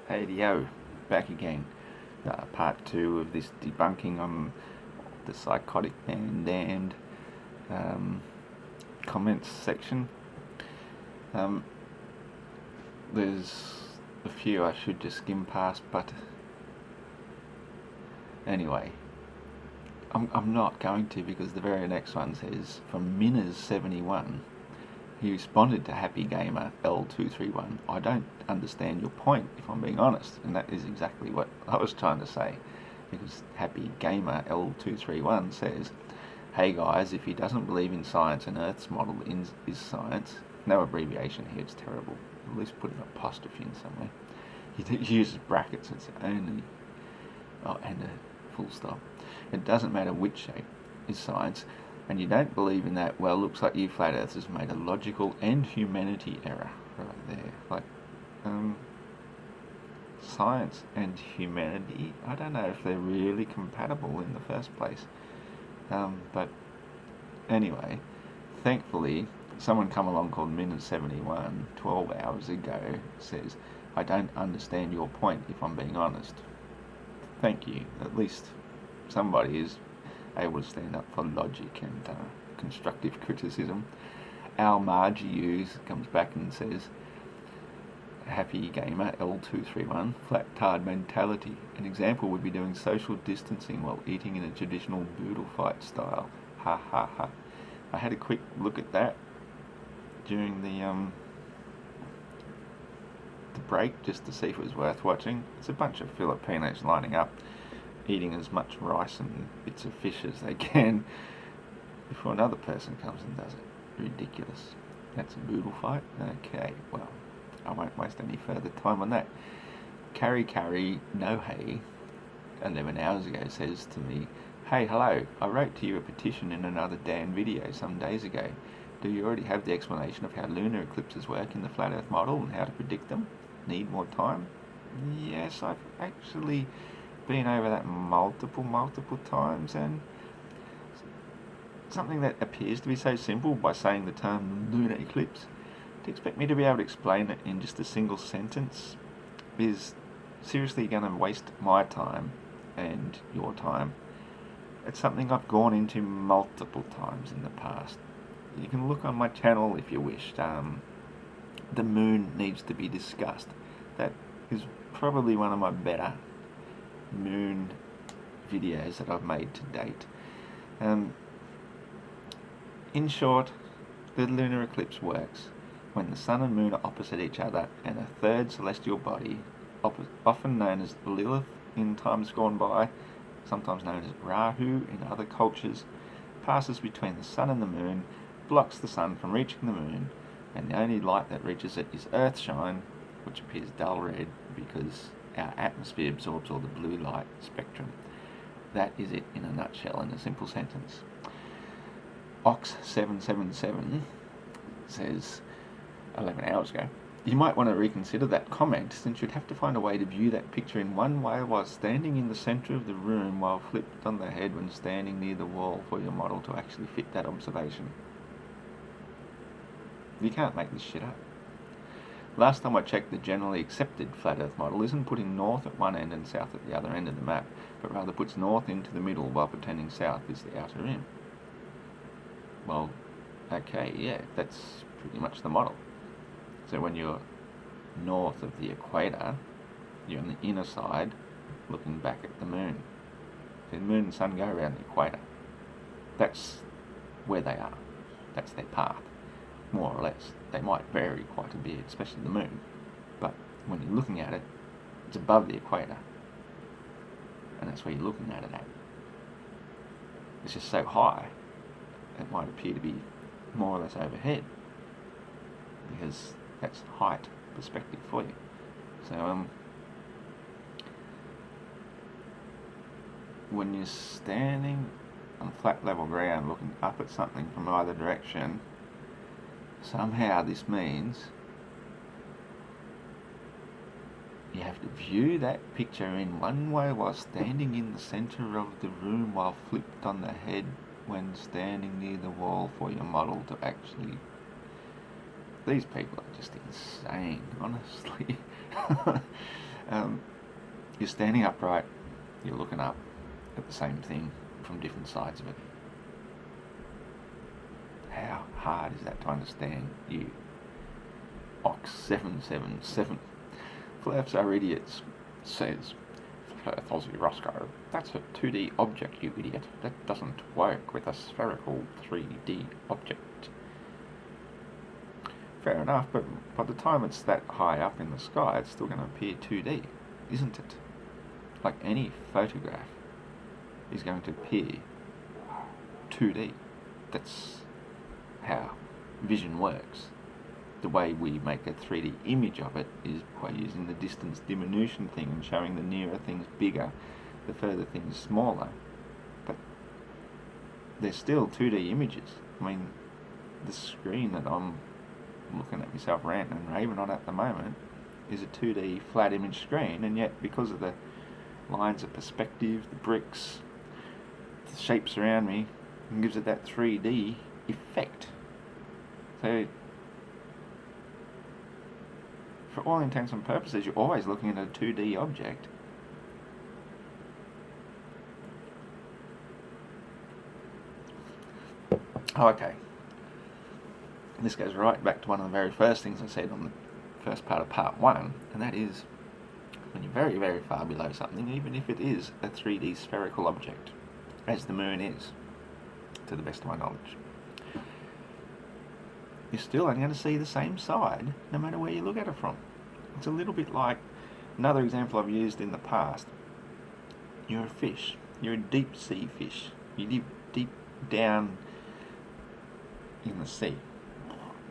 ADO, back again. Part 2 of this debunking on the psychotic man damned comments section. There's a few I should just skim past, but anyway, I'm not going to, because the very next one says, from Minners71, he responded to Happy Gamer L231, I don't understand your point, if I'm being honest. And that is exactly what I was trying to say, because Happy Gamer L231 says, hey guys, if he doesn't believe in science and Earth's model is science, no abbreviation here, it's terrible, at least put an apostrophe in somewhere. He uses brackets, it's only, and a full stop. It doesn't matter which shape is science, and you don't believe in that, well, looks like you flat earthers made a logical and humanity error right there. Like, science and humanity, I don't know if they're really compatible in the first place. But anyway, thankfully, someone come along called Minners71 12 hours ago says, I don't understand your point, if I'm being honest. Thank you. At least somebody is able to stand up for logic and constructive criticism. Al Margius comes back and says, Happy Gamer L231, flat tard mentality. An example would be doing social distancing while eating in a traditional boodle fight style. Ha ha ha. I had a quick look at that during the break, just to see if it was worth watching. It's a bunch of Filipinos lining up, eating as much rice and bits of fish as they can before another person comes and does it. Ridiculous. That's a boodle fight? Okay, well, I won't waste any further time on that. Carry, no hey, 11 hours ago says to me, hey, hello, I wrote to you a petition in another Dan video some days ago. Do you already have the explanation of how lunar eclipses work in the flat earth model and how to predict them? Need more time? Yes, I've actually been over that multiple times, and something that appears to be so simple by saying the term lunar eclipse, to expect me to be able to explain it in just a single sentence is seriously going to waste my time and your time. It's something I've gone into multiple times in the past. You can look on my channel if you wish. The moon needs to be discussed. That is probably one of my better moon videos that I've made to date. In short, the lunar eclipse works when the sun and moon are opposite each other and a third celestial body, often known as Lilith in times gone by, sometimes known as Rahu in other cultures, passes between the sun and the moon, blocks the sun from reaching the moon, and the only light that reaches it is earthshine, which appears dull red because our atmosphere absorbs all the blue light spectrum. That is it in a nutshell, in a simple sentence. Ox777 says, 11 hours ago, you might want to reconsider that comment, since you'd have to find a way to view that picture in one way while standing in the centre of the room while flipped on the head when standing near the wall for your model to actually fit that observation. You can't make this shit up. Last time I checked, the generally accepted flat earth model isn't putting north at one end and south at the other end of the map, but rather puts north into the middle while pretending south is the outer rim. Well, okay, yeah, that's pretty much the model. So when you're north of the equator, you're on the inner side looking back at the moon. So the moon and sun go around the equator. That's where they are. That's their path, more or less. They might vary quite a bit, especially the moon. But when you're looking at it, it's above the equator. And that's where you're looking at it at. It's just so high, it might appear to be more or less overhead, because that's height perspective for you. So when you're standing on flat level ground looking up at something from either direction, somehow this means you have to view that picture in one way while standing in the centre of the room while flipped on the head when standing near the wall for your model to actually... These people are just insane, honestly. You're standing upright, you're looking up at the same thing from different sides of it. How hard is that to understand, you Ox 777? Flaps are idiots, says Aussie Roscoe. That's a 2D object, you idiot. That doesn't work with a spherical 3D object. Fair enough, but by the time it's that high up in the sky, it's still going to appear 2D, isn't it? Like any photograph is going to appear 2D. That's how vision works. The way we make a 3D image of it is by using the distance diminution thing and showing the nearer things bigger, the further things smaller. But they're still 2D images. I mean, the screen that I'm looking at myself ranting and raving on at the moment is a 2D flat image screen, and yet because of the lines of perspective, the bricks, the shapes around me, it gives it that 3D effect. So for all intents and purposes, you're always looking at a 2D object. Oh, okay. This goes right back to one of the very first things I said on the first part of part 1, and that is when you're very, very far below something, even if it is a 3D spherical object, as the moon is, to the best of my knowledge, you're still only going to see the same side no matter where you look at it from. It's a little bit like another example I've used in the past. You're a fish. You're a deep sea fish. You live deep down in the sea.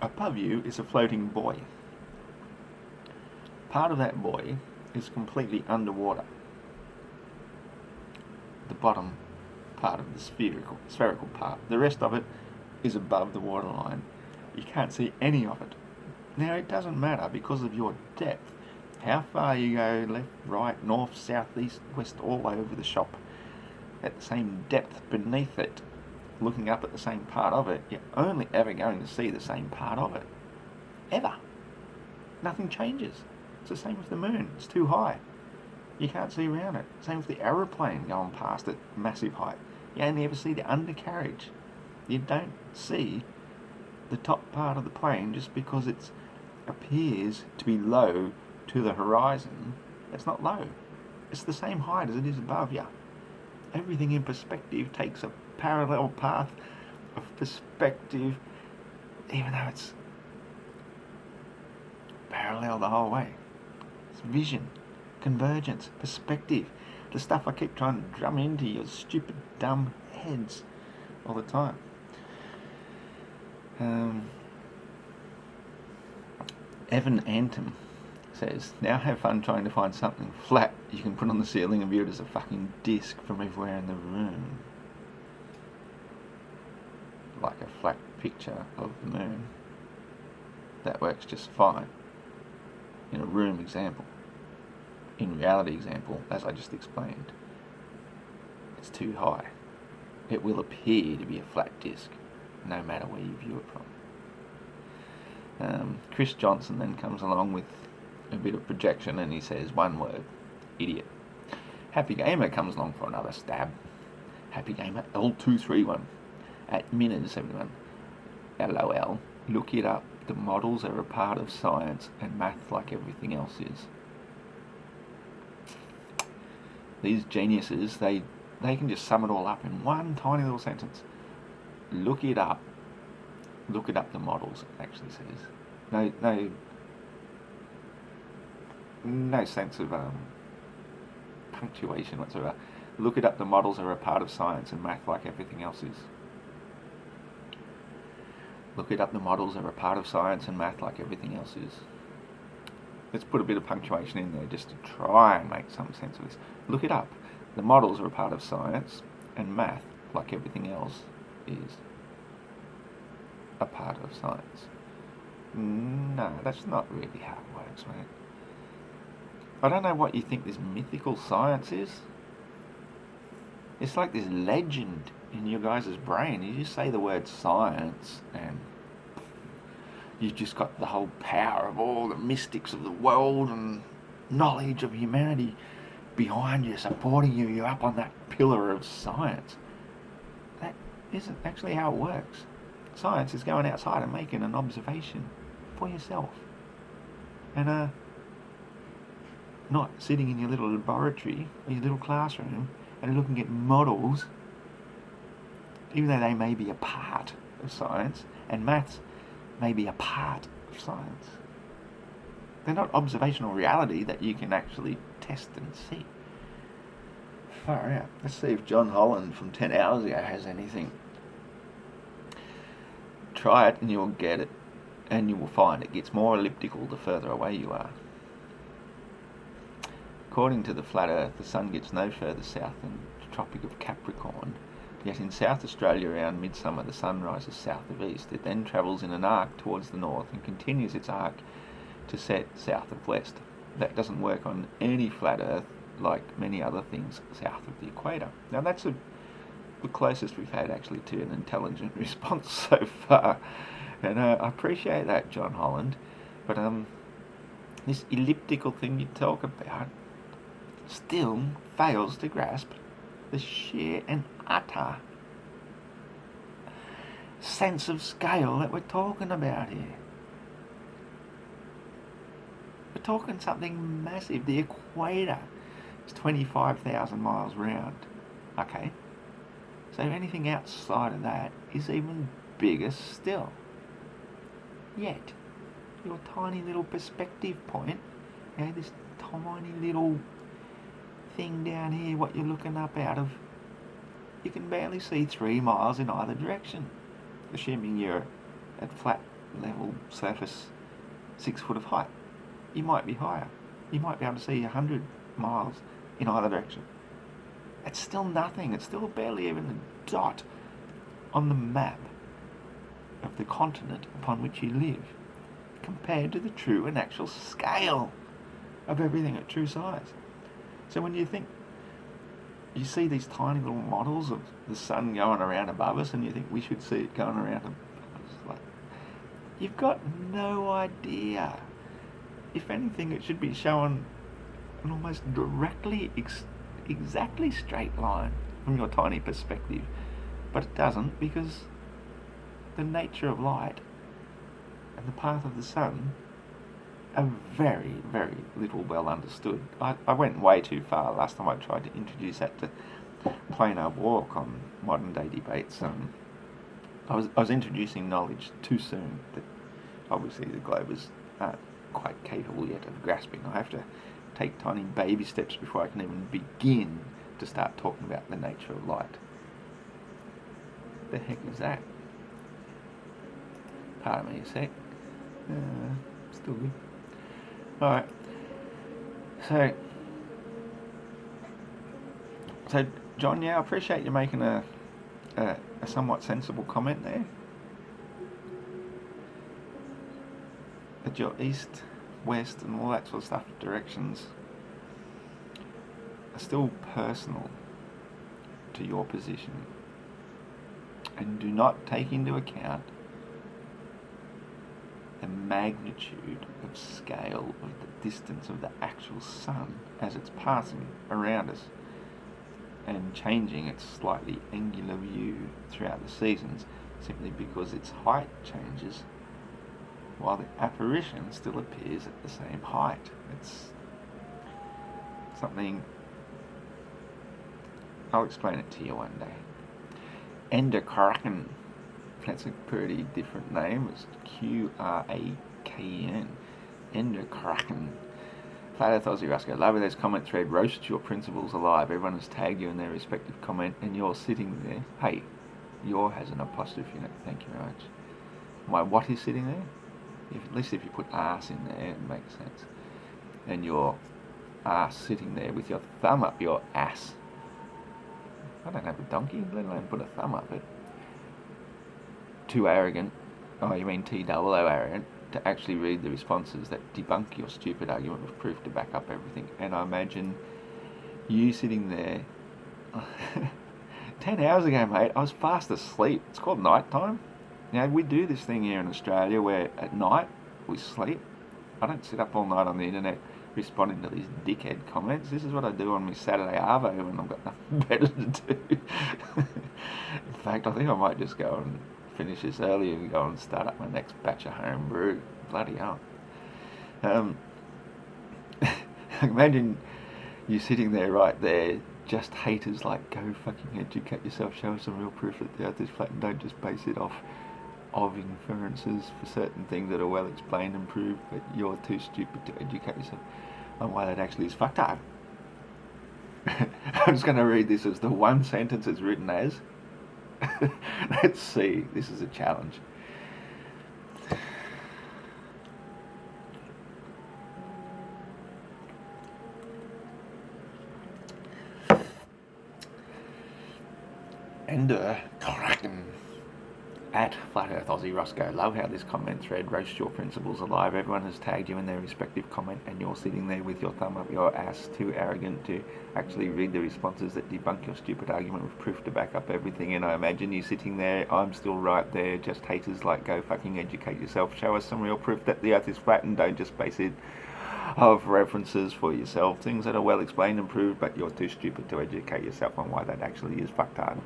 Above you is a floating buoy. Part of that buoy is completely underwater. The bottom part of the spherical part. The rest of it is above the waterline. You can't see any of it. Now, it doesn't matter because of your depth. How far you go, left, right, north, south, east, west, all over the shop, at the same depth beneath it, looking up at the same part of it, you're only ever going to see the same part of it. Ever. Nothing changes. It's the same with the moon. It's too high. You can't see around it. Same with the aeroplane going past at massive height. You only ever see the undercarriage. You don't see the top part of the plane just because it appears to be low to the horizon. It's not low. It's the same height as it is above you. Everything in perspective takes a parallel path of perspective, even though it's parallel the whole way. It's vision, convergence, perspective, the stuff I keep trying to drum into your stupid, dumb heads all the time. Evan Antum says, now have fun trying to find something flat you can put on the ceiling and view it as a fucking disc from everywhere in the room. Like a flat picture of the moon. That works just fine. In a room example. In reality example, as I just explained, it's too high. It will appear to be a flat disc, no matter where you view it from. Chris Johnson then comes along with a bit of projection and he says one word: idiot. Happy Gamer comes along for another stab. Happy Gamer L231 at Miners71. LOL. Look it up. The models are a part of science and math like everything else is. These geniuses, they can just sum it all up in one tiny little sentence. Look it up. Look it up, the models, it actually says. No sense of punctuation whatsoever. Look it up, the models are a part of science and math like everything else is. Look it up, the models are a part of science and math like everything else is. Let's put a bit of punctuation in there just to try and make some sense of this. Look it up. The models are a part of science and math like everything else is a part of science. No, that's not really how it works, mate. I don't know what you think this mythical science is. It's like this legend in your guys' brain. You just say the word science and you've just got the whole power of all the mystics of the world and knowledge of humanity behind you, supporting you. You're up on that pillar of science. That isn't actually how it works. Science is going outside and making an observation for yourself. And not sitting in your little laboratory or your little classroom and looking at models, even though they may be a part of science, and maths may be a part of science. They're not observational reality that you can actually test and see. Far out. Let's see if John Holland from 10 hours ago has anything. Try it and you'll get it, and you will find it gets more elliptical the further away you are. According to the flat earth, the sun gets no further south than the Tropic of Capricorn, yet in South Australia around midsummer the sun rises south of east. It then travels in an arc towards the north and continues its arc to set south of west. That doesn't work on any flat earth like many other things south of the equator. Now that's the closest we've had actually to an intelligent response so far, and I appreciate that, John Holland, but this elliptical thing you talk about still fails to grasp the sheer and utter sense of scale that we're talking about here. We're talking something massive. The equator is 25,000 miles round. Okay, so anything outside of that is even bigger still. Yet, your tiny little perspective point, this tiny little thing down here, what you're looking up out of, you can barely see 3 miles in either direction, assuming you're at flat level surface 6 foot of height. You might be higher. You might be able to see 100 miles in either direction. It's still nothing. It's still barely even a dot on the map of the continent upon which you live, compared to the true and actual scale of everything at true size. So when you see these tiny little models of the sun going around above us, and you think we should see it going around above us, like, you've got no idea. If anything, it should be showing an almost directly, exactly straight line from your tiny perspective, but it doesn't, because the nature of light and the path of the sun are very, very little well understood. I went way too far last time I tried to introduce that to planar walk on modern day debates. I was introducing knowledge too soon that obviously the globers aren't quite capable yet of grasping. I have to take tiny baby steps before I can even begin to start talking about the nature of light. The heck is that? Pardon me a sec. Still good. Alright. So John, I appreciate you making a somewhat sensible comment there. That your east, west and all that sort of stuff directions are still personal to your position and do not take into account the magnitude of scale of the distance of the actual sun as it's passing around us and changing its slightly angular view throughout the seasons, simply because its height changes while the apparition still appears at the same height. It's something, I'll explain it to you one day. Endokraken, that's a pretty different name. It's Qraken. Endokraken. Flat Earth Aussie Roscoe. Love this comment thread. Roast your principles alive. Everyone has tagged you in their respective comment, and you're sitting there. Hey, your has an apostrophe in it. Thank you very much. My what is sitting there? At least if you put arse in there, it makes sense. And your ass sitting there with your thumb up your ass. I don't have a donkey, let alone put a thumb up it. Too arrogant, you mean T-double-O arrogant, to actually read the responses that debunk your stupid argument with proof to back up everything. And I imagine you sitting there 10 hours ago, mate, I was fast asleep. It's called night time. We do this thing here in Australia where at night we sleep. I don't sit up all night on the internet responding to these dickhead comments. This is what I do on my Saturday Arvo when I've got nothing better to do. In fact, I think I might just go and finish this early and go and start up my next batch of home brew. Bloody hell. Imagine you sitting there right there, just haters like, go fucking educate yourself, show us some real proof that the earth is flat and don't just base it off of inferences for certain things that are well explained and proved, but you're too stupid to educate yourself on why that actually is fucked up. I'm just going to read this as the one sentence it's written as. Let's see, this is a challenge. Ender Kraken at Flat Earth Aussie Roscoe. Love how this comment thread roasts your principles alive. Everyone has tagged you in their respective comment and you're sitting there with your thumb up your ass, too arrogant to actually read the responses that debunk your stupid argument with proof to back up everything. And I imagine you sitting there, I'm still right there, just haters like, go fucking educate yourself, show us some real proof that the earth is flat and don't just base it of references for yourself, things that are well explained and proved, but you're too stupid to educate yourself on why that actually is fucked hard.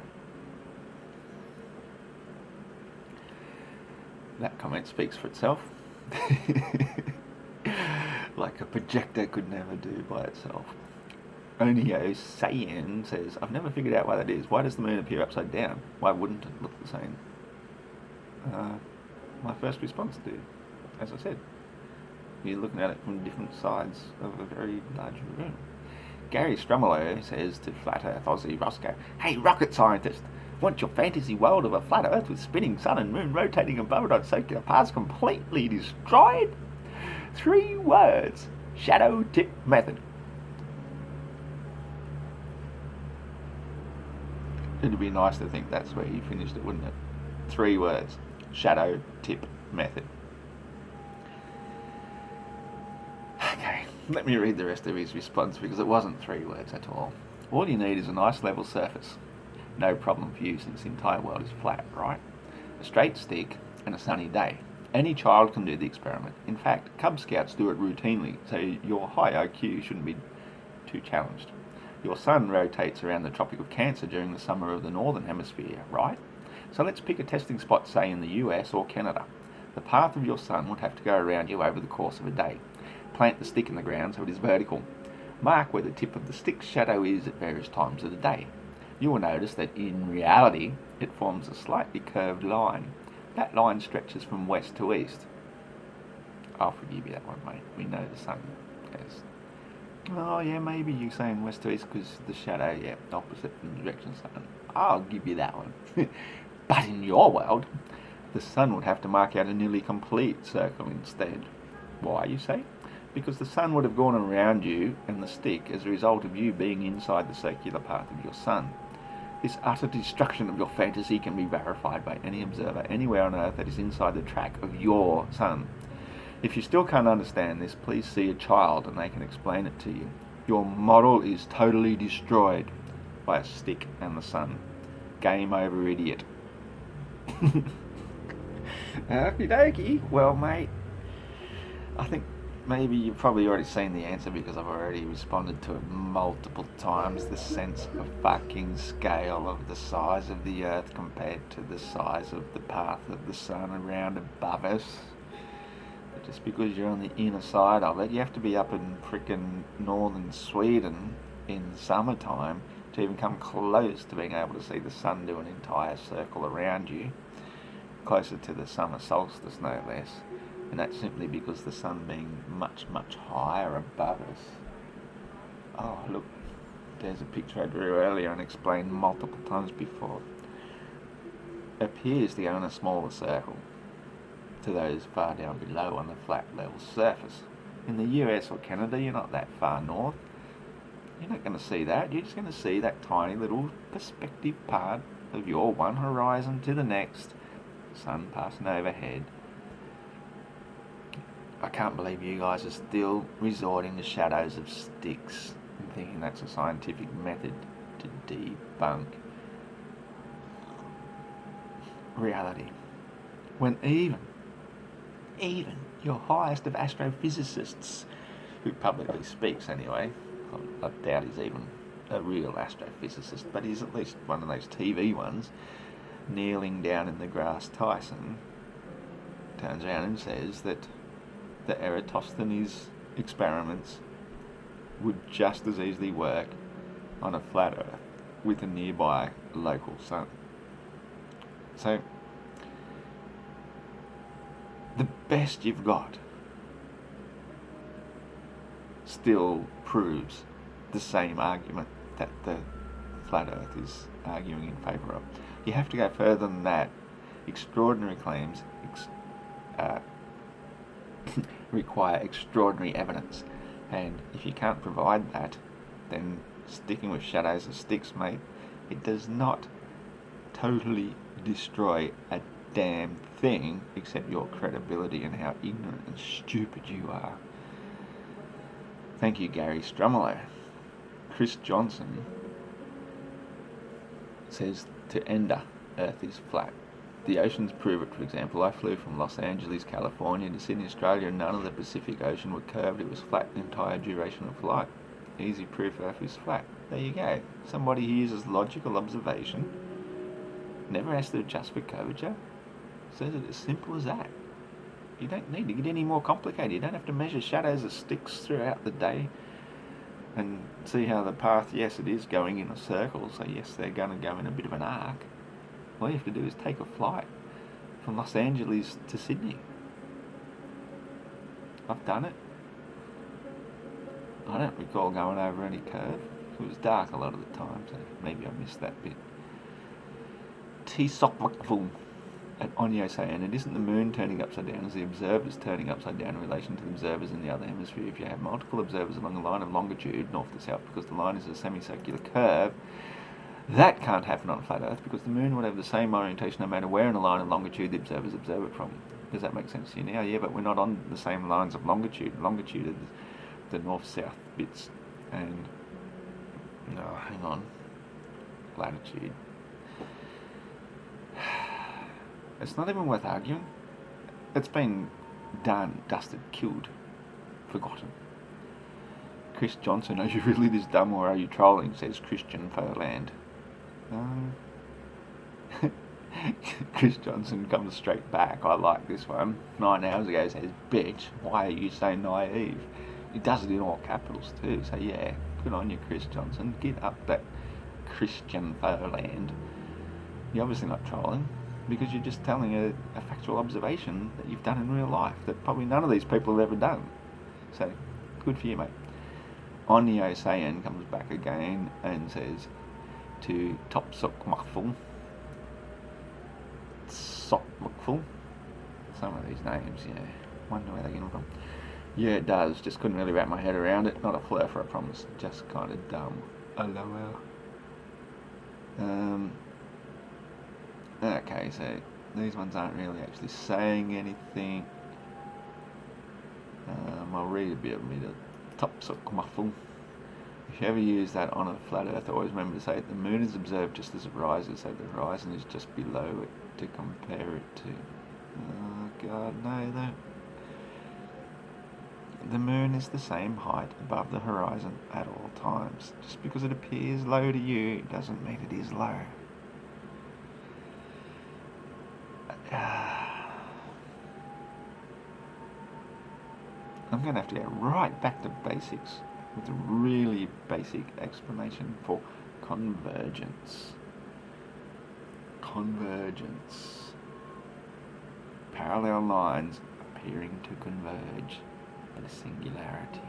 That comment speaks for itself. Like a projector could never do by itself. Onio Sayan says, I've never figured out why that is. Why does the moon appear upside down? Why wouldn't it look the same? My first response, dude, as I said, you're looking at it from different sides of a very large room. Gary Strumolo says to Flat Earth Aussie Roscoe, hey, rocket scientist, want your fantasy world of a flat Earth with spinning sun and moon rotating above it on circular paths completely destroyed? 3 words. Shadow tip method. It'd be nice to think that's where he finished it, wouldn't it? 3 words. Shadow tip method. Okay, let me read the rest of his response because it wasn't 3 words at all. All you need is a nice level surface. No problem for you since the entire world is flat, right? A straight stick and a sunny day. Any child can do the experiment. In fact, Cub Scouts do it routinely, so your high IQ shouldn't be too challenged. Your sun rotates around the Tropic of Cancer during the summer of the Northern Hemisphere, right? So let's pick a testing spot, say in the US or Canada. The path of your sun would have to go around you over the course of a day. Plant the stick in the ground so it is vertical. Mark where the tip of the stick's shadow is at various times of the day. You will notice that in reality it forms a slightly curved line. That line stretches from west to east. I'll forgive you that one, mate. We know the sun goes. Oh yeah, maybe you're saying west to east because the shadow, yeah, opposite from the direction of the sun. I'll give you that one. But in your world, the sun would have to mark out a nearly complete circle instead. Why, you say? Because the sun would have gone around you and the stick as a result of you being inside the circular path of your sun. This utter destruction of your fantasy can be verified by any observer anywhere on Earth that is inside the track of your sun. If you still can't understand this, please see a child and they can explain it to you. Your model is totally destroyed by a stick and the sun. Game over, idiot. Okie dokie. Well, mate, I think maybe you've probably already seen the answer because I've already responded to it multiple times. The sense of fucking scale of the size of the Earth compared to the size of the path of the sun around above us. But just because you're on the inner side of it, you have to be up in frickin' northern Sweden in summertime to even come close to being able to see the sun do an entire circle around you. Closer to the summer solstice, no less. And that's simply because the sun being much, much higher above us. Oh, look, there's a picture I drew earlier and explained multiple times before. Appears to go in a smaller circle to those far down below on the flat level surface. In the US or Canada, you're not that far north. You're not going to see that. You're just going to see that tiny little perspective part of your one horizon to the next. Sun passing overhead. I can't believe you guys are still resorting to shadows of sticks and thinking that's a scientific method to debunk reality. When even your highest of astrophysicists who publicly speaks anyway. I doubt he's even a real astrophysicist, but he's at least one of those TV ones, kneeling down in the grass Tyson, turns around and says that the Eratosthenes experiments would just as easily work on a flat Earth with a nearby local sun. So, the best you've got still proves the same argument that the flat Earth is arguing in favour of. You have to go further than that. Extraordinary claims require extraordinary evidence, and if you can't provide that, then sticking with shadows and sticks, mate, it does not totally destroy a damn thing except your credibility and how ignorant and stupid you are. Thank you, Gary Strumolo. Chris Johnson says to Ender, Earth is flat. The oceans prove it, for example. I flew from Los Angeles, California to Sydney, Australia, and none of the Pacific Ocean were curved. It was flat the entire duration of flight. Easy proof Earth is flat. There you go. Somebody who uses logical observation, never has to adjust for curvature, says it as simple as that. You don't need to get any more complicated. You don't have to measure shadows of sticks throughout the day and see how the path, yes, it is going in a circle, so yes, they're going to go in a bit of an arc. All you have to do is take a flight from Los Angeles to Sydney. I've done it. I don't recall going over any curve. It was dark a lot of the time, so maybe I missed that bit. T-Sokvakvul at Onyo saying, it isn't the moon turning upside down, it's the observers turning upside down in relation to the observers in the other hemisphere. If you have multiple observers along a line of longitude, north to south, because the line is a semicircular curve, that can't happen on a flat Earth, because the moon would have the same orientation no matter where in a line of longitude the observers observe it from. Does that make sense to you now? Yeah, but we're not on the same lines of longitude. Longitude is the north-south bits, and hang on, latitude. It's not even worth arguing. It's been done, dusted, killed, forgotten. Chris Johnson, are you really this dumb or are you trolling? Says Christian Furland. Chris Johnson comes straight back. I like this one. 9 hours ago says, bitch, why are you so naive? He does it in all capitals too, so yeah, good on you, Chris Johnson. Get up that Christian Furland. You're obviously not trolling, because you're just telling a factual observation that you've done in real life that probably none of these people have ever done. So, good for you, mate. Onyo Sayan comes back again and says to Topsokmakful, Sokmakful, some of these names, yeah, wonder where they get them from. Yeah, it does, just couldn't really wrap my head around it. Not a fluffer, I promise, just kind of dumb. LOL. Okay, so these ones aren't really actually saying anything. I'll read a bit of me. Topsokmakful. If you ever use that on a flat Earth, always remember to say it. The moon is observed just as it rises, so the horizon is just below it to compare it to. Oh God, no. The moon is the same height above the horizon at all times. Just because it appears low to you doesn't mean it is low. I'm going to have to go right back to basics with a really basic explanation for convergence. Convergence. Parallel lines appearing to converge at a singularity.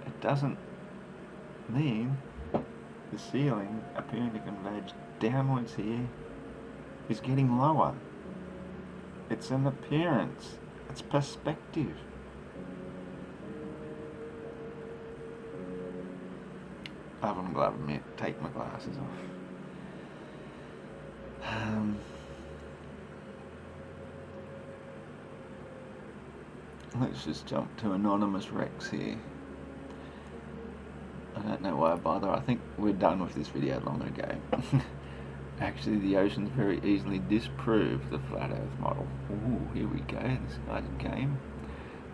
It doesn't mean the ceiling appearing to converge downwards here is getting lower. It's an appearance. It's perspective. I haven't got a minute. Take my glasses off. Let's just jump to Anonymous Rex here. I don't know why I bother. I think we're done with this video long ago. Actually, the oceans very easily disprove the flat Earth model. Ooh, here we go. This guy's game.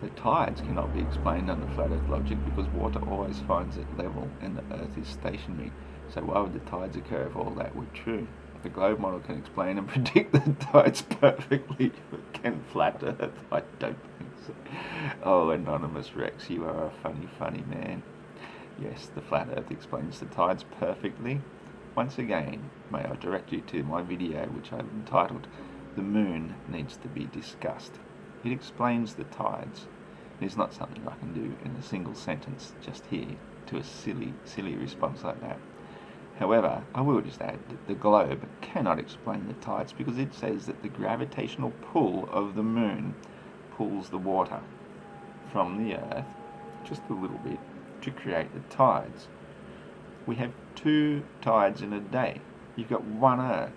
The tides cannot be explained under flat earth logic because water always finds it level and the earth is stationary. So why would the tides occur if all that were true? The globe model can explain and predict the tides perfectly, but can flat earth? I don't think so. Oh, Anonymous Rex, you are a funny, funny man. Yes, the flat earth explains the tides perfectly. Once again, may I direct you to my video which I've entitled The Moon Needs to be Discussed. It explains the tides. It is not something I can do in a single sentence just here to a silly response like that. However, I will just add that the globe cannot explain the tides because it says that the gravitational pull of the moon pulls the water from the earth just a little bit to create the tides. We have 2 tides in a day. You've got one earth,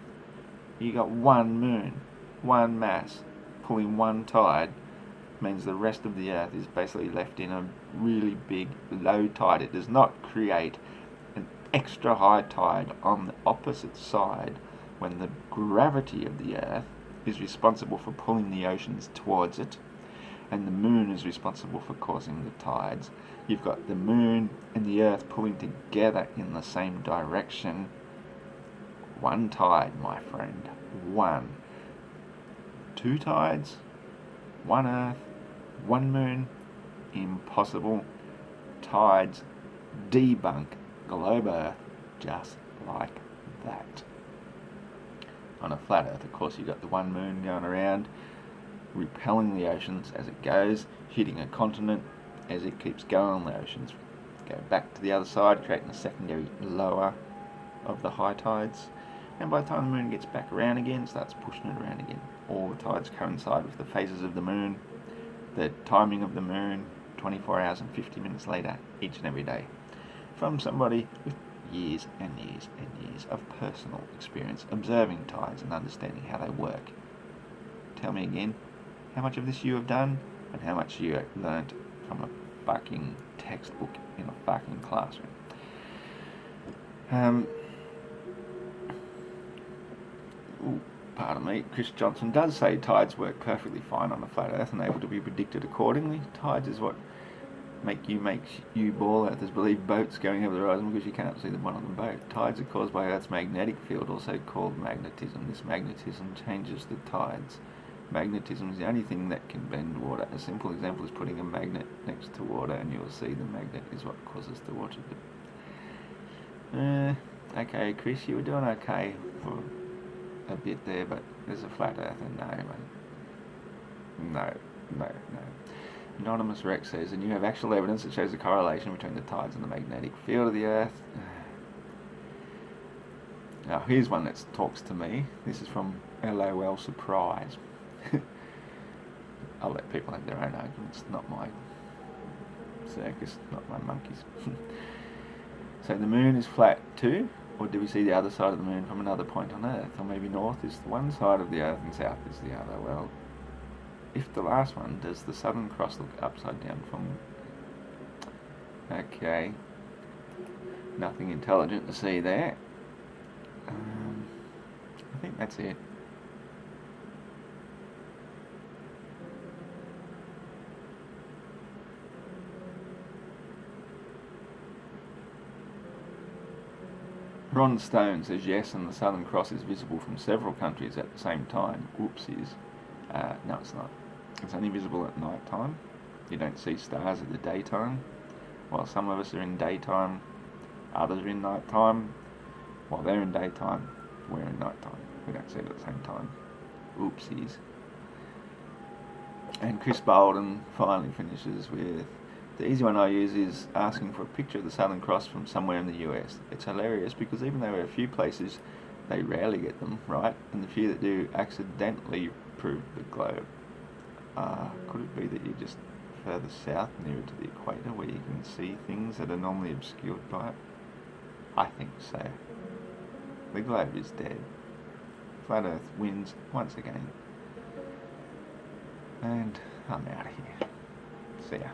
you've got one moon, one mass pulling one tide means the rest of the earth is basically left in a really big low tide. It does not create an extra high tide on the opposite side when the gravity of the earth is responsible for pulling the oceans towards it and the moon is responsible for causing the tides. You've got the moon and the earth pulling together in the same direction. One tide, my friend. One. 2 tides, one earth, one moon. Impossible. Tides debunk globe earth just like that. On a flat earth, of course, you've got the one moon going around, repelling the oceans as it goes, hitting a continent as it keeps going. The oceans go back to the other side, creating a secondary lower of the high tides. And by the time the moon gets back around again, it starts pushing it around again. All the tides coincide with the phases of the moon, the timing of the moon, 24 hours and 50 minutes later, each and every day. From somebody with years and years and years of personal experience observing tides and understanding how they work. Tell me again, how much of this you have done and how much you learnt from a fucking textbook in a fucking classroom. Pardon me, Chris Johnson does say tides work perfectly fine on a flat earth and able to be predicted accordingly. Tides is what make you ball earthers believe boats going over the horizon because you can't see the bottom of the boat. Tides are caused by Earth's magnetic field, also called magnetism. This magnetism changes the tides. Magnetism is the only thing that can bend water. A simple example is putting a magnet next to water and you'll see the magnet is what causes the water to... Okay, Chris, you were doing okay for a bit there, but there's a flat earth and no. Anonymous Rex says, and you have actual evidence that shows a correlation between the tides and the magnetic field of the earth. Now here's one that talks to me. This is from LOL Surprise. I'll let people have their own arguments, not my circus, not my monkeys. So the moon is flat too? Or do we see the other side of the moon from another point on Earth? Or maybe north is the one side of the Earth and south is the other. Well, if the last one, does the Southern Cross look upside down from... Okay. Nothing intelligent to see there. I think that's it. Ron Stone says yes, and the Southern Cross is visible from several countries at the same time. Oopsies. No, it's not. It's only visible at night time. You don't see stars at the daytime. While some of us are in daytime, others are in night time. While they're in daytime, we're in night time. We don't see it at the same time. Oopsies. And Chris Bolden finally finishes with, the easy one I use is asking for a picture of the Southern Cross from somewhere in the US. It's hilarious because even though there are a few places, they rarely get them right, and the few that do accidentally prove the globe. Could it be that you're just further south, nearer to the equator, where you can see things that are normally obscured by it? I think so. The globe is dead. Flat Earth wins once again. And I'm out of here. See ya.